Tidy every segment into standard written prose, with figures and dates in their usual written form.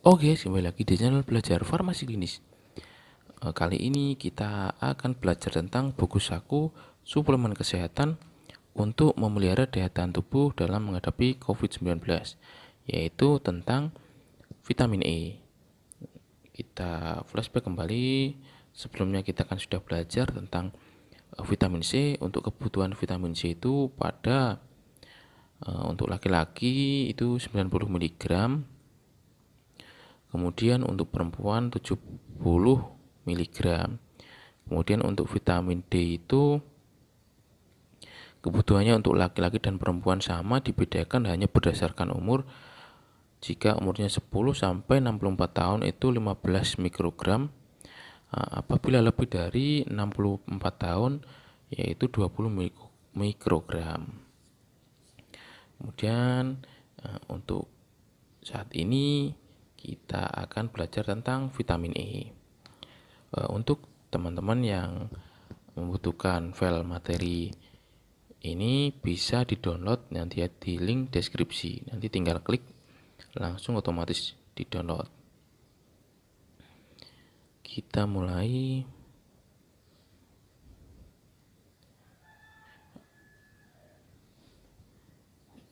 Oke, kembali lagi di channel belajar farmasi klinis. Kali ini kita akan belajar tentang buku saku suplemen kesehatan untuk memelihara daya tahan tubuh dalam menghadapi COVID-19, yaitu tentang vitamin E. Kita flashback kembali. Sebelumnya kita kan sudah belajar tentang vitamin C. Untuk kebutuhan vitamin C itu untuk laki-laki itu 90 mg. Kemudian untuk perempuan 70 mg. Kemudian untuk vitamin D itu kebutuhannya untuk laki-laki dan perempuan sama, dibedakan hanya berdasarkan umur. Jika umurnya 10 sampai 64 tahun itu 15 mikrogram. Apabila lebih dari 64 tahun yaitu 20 mikrogram. Kemudian untuk saat ini kita akan belajar tentang vitamin E. Untuk teman-teman yang membutuhkan file materi ini bisa di-download nanti ya di link deskripsi. Nanti tinggal klik langsung otomatis di-download. Kita mulai.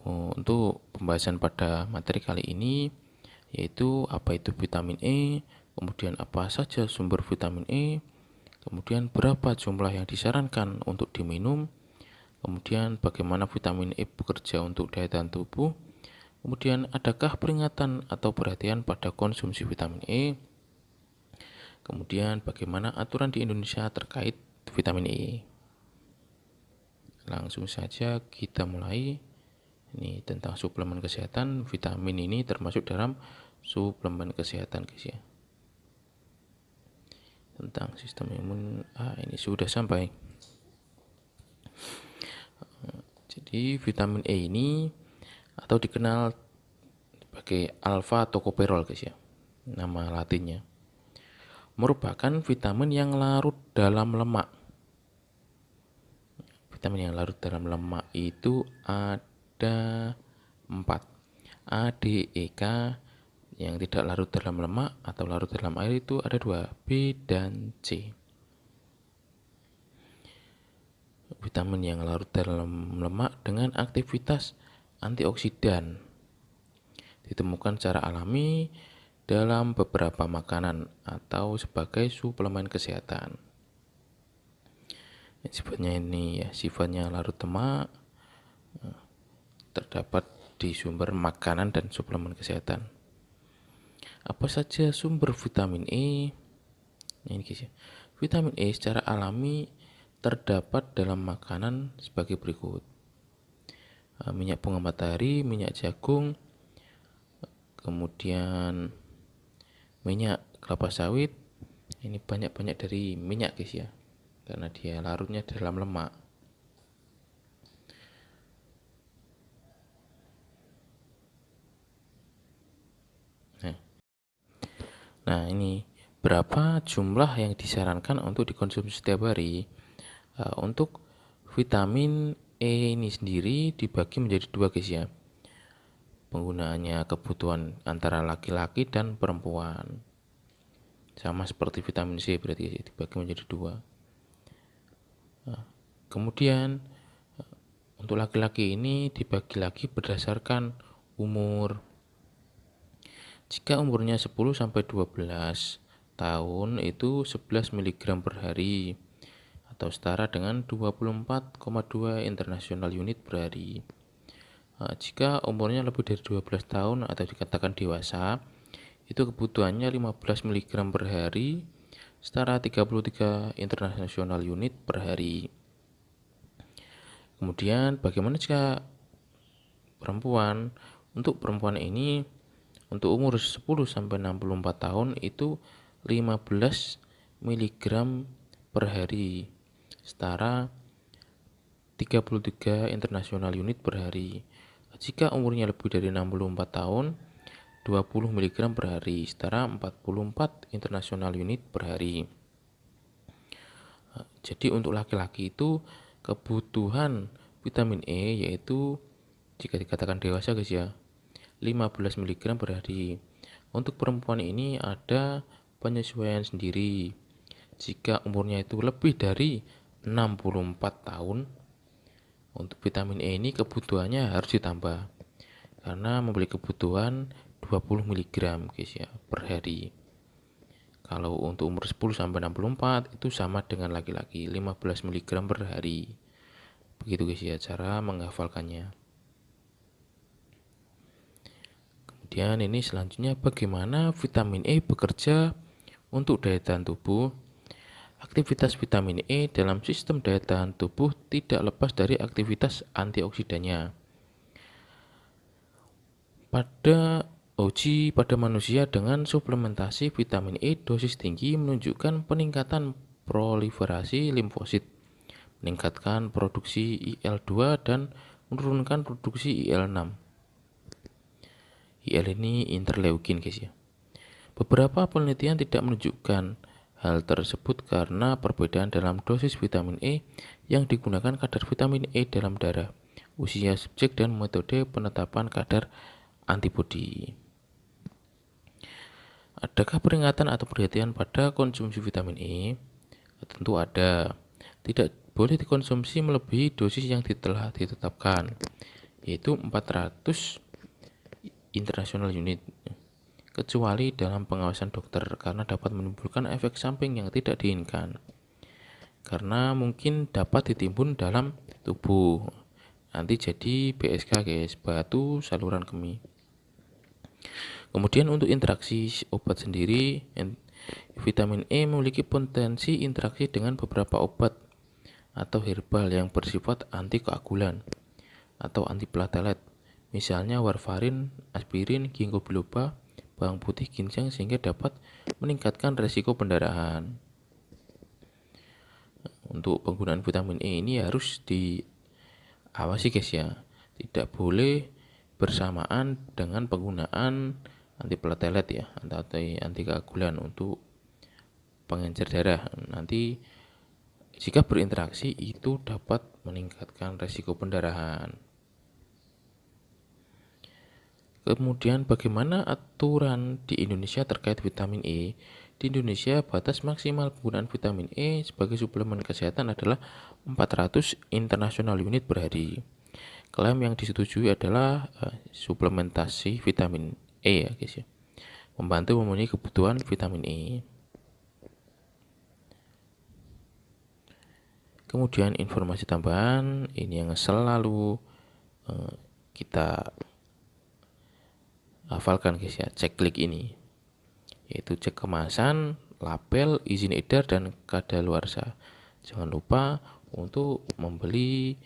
Untuk pembahasan pada materi kali ini yaitu apa itu vitamin E, kemudian apa saja sumber vitamin E, kemudian berapa jumlah yang disarankan untuk diminum, kemudian bagaimana vitamin E bekerja untuk daya tahan tubuh, kemudian adakah peringatan atau perhatian pada konsumsi vitamin E, kemudian bagaimana aturan di Indonesia terkait vitamin E. Langsung saja kita mulai. Ini tentang suplemen kesehatan. Vitamin ini termasuk dalam suplemen kesehatan guys ya. Tentang sistem imun, ini sudah sampai. Jadi vitamin E ini atau dikenal sebagai alpha tocopherol guys ya, nama latinnya, merupakan vitamin yang larut dalam lemak. Vitamin yang larut dalam lemak itu ada 4. A, D, E, K. Yang tidak larut dalam lemak atau larut dalam air itu ada 2, B dan C. Vitamin yang larut dalam lemak dengan aktivitas antioksidan ditemukan secara alami dalam beberapa makanan atau sebagai suplemen kesehatan. Sifatnya larut lemak, terdapat di sumber makanan dan suplemen kesehatan. Apa saja sumber vitamin E? Ini guys ya. Vitamin E secara alami terdapat dalam makanan sebagai berikut: minyak bunga matahari, minyak jagung, kemudian minyak kelapa sawit. Ini banyak-banyak dari minyak guys ya, karena dia larutnya dalam lemak. Nah ini berapa jumlah yang disarankan untuk dikonsumsi setiap hari. Untuk vitamin E ini sendiri dibagi menjadi 2 guys ya. Penggunaannya kebutuhan antara laki-laki dan perempuan. Sama seperti vitamin C berarti dibagi menjadi 2. Kemudian untuk laki-laki ini dibagi lagi berdasarkan umur. Jika umurnya 10 sampai 12 tahun itu 11 mg per hari atau setara dengan 24,2 international unit per hari. Jika umurnya lebih dari 12 tahun atau dikatakan dewasa, itu kebutuhannya 15 mg per hari, setara 33 international unit per hari. Kemudian bagaimana jika perempuan? Untuk perempuan ini untuk umur 10 sampai 64 tahun itu 15 mg per hari, setara 33 international unit per hari. Jika umurnya lebih dari 64 tahun, 20 mg per hari, setara 44 international unit per hari. Jadi untuk laki-laki itu kebutuhan vitamin E yaitu jika dikatakan dewasa guys ya, 15 mg per hari. Untuk perempuan ini ada penyesuaian sendiri. Jika umurnya itu lebih dari 64 tahun, untuk vitamin E ini kebutuhannya harus ditambah karena memiliki kebutuhan 20 mg guys ya per hari. Kalau untuk umur 10 sampai 64 itu sama dengan laki-laki 15 mg per hari. Begitu guys ya cara menghafalkannya. Kemudian ini selanjutnya bagaimana vitamin E bekerja untuk daya tahan tubuh. Aktivitas vitamin E dalam sistem daya tahan tubuh tidak lepas dari aktivitas antioksidannya. Pada uji pada manusia dengan suplementasi vitamin E dosis tinggi menunjukkan peningkatan proliferasi limfosit, meningkatkan produksi IL-2 dan menurunkan produksi IL-6. IL ini interleukin guys ya. Beberapa penelitian tidak menunjukkan hal tersebut karena perbedaan dalam dosis vitamin E yang digunakan kadar vitamin E dalam darah, usia subjek dan metode penetapan kadar antibodi. Adakah peringatan atau perhatian pada konsumsi vitamin E? Tentu ada. Tidak boleh dikonsumsi melebihi dosis yang telah ditetapkan, yaitu 400 international unit, kecuali dalam pengawasan dokter karena dapat menimbulkan efek samping yang tidak diinginkan. Karena mungkin dapat ditimbun dalam tubuh. Nanti jadi BSK guys, batu saluran kemih. Kemudian untuk interaksi obat sendiri, vitamin E memiliki potensi interaksi dengan beberapa obat atau herbal yang bersifat antikoagulan atau antiplatelet. Misalnya warfarin, aspirin, ginkgo biloba, bawang putih, ginseng sehingga dapat meningkatkan resiko pendarahan. Untuk penggunaan vitamin E ini harus diawasi guys ya. Tidak boleh bersamaan dengan penggunaan antiplatelet ya atau antikoagulan untuk pengencer darah. Nanti jika berinteraksi itu dapat meningkatkan resiko pendarahan. Kemudian bagaimana aturan di Indonesia terkait vitamin E? Di Indonesia batas maksimal penggunaan vitamin E sebagai suplemen kesehatan adalah 400 international unit per hari. Klaim yang disetujui adalah suplementasi vitamin E ya guys ya, membantu memenuhi kebutuhan vitamin E. Kemudian informasi tambahan ini yang selalu kita hafalkan guys ya, cek klik ini, yaitu cek kemasan, label, izin edar dan kadaluarsa. Jangan lupa untuk membeli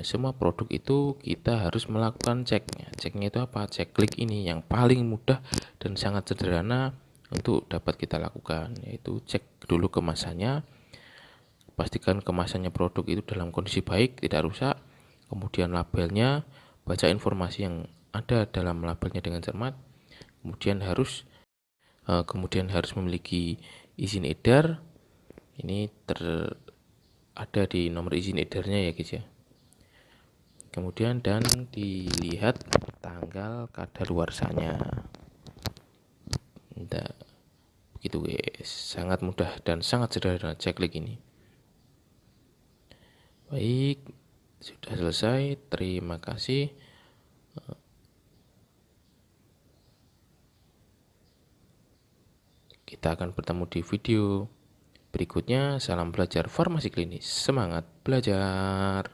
semua produk itu kita harus melakukan ceknya. Ceknya itu apa? Cek klik ini yang paling mudah dan sangat sederhana untuk dapat kita lakukan, yaitu cek dulu kemasannya, pastikan kemasannya produk itu dalam kondisi baik, tidak rusak. Kemudian labelnya, baca informasi yang ada dalam labelnya dengan cermat. Kemudian harus memiliki izin edar. Ini ada di nomor izin edarnya ya guys ya. Kemudian dan dilihat tanggal kadaluarsanya. Nah, begitu guys, sangat mudah dan sangat sederhana cek klik ini. Baik, sudah selesai. Terima kasih. Kita akan bertemu di video berikutnya. Salam belajar farmasi klinis. Semangat belajar.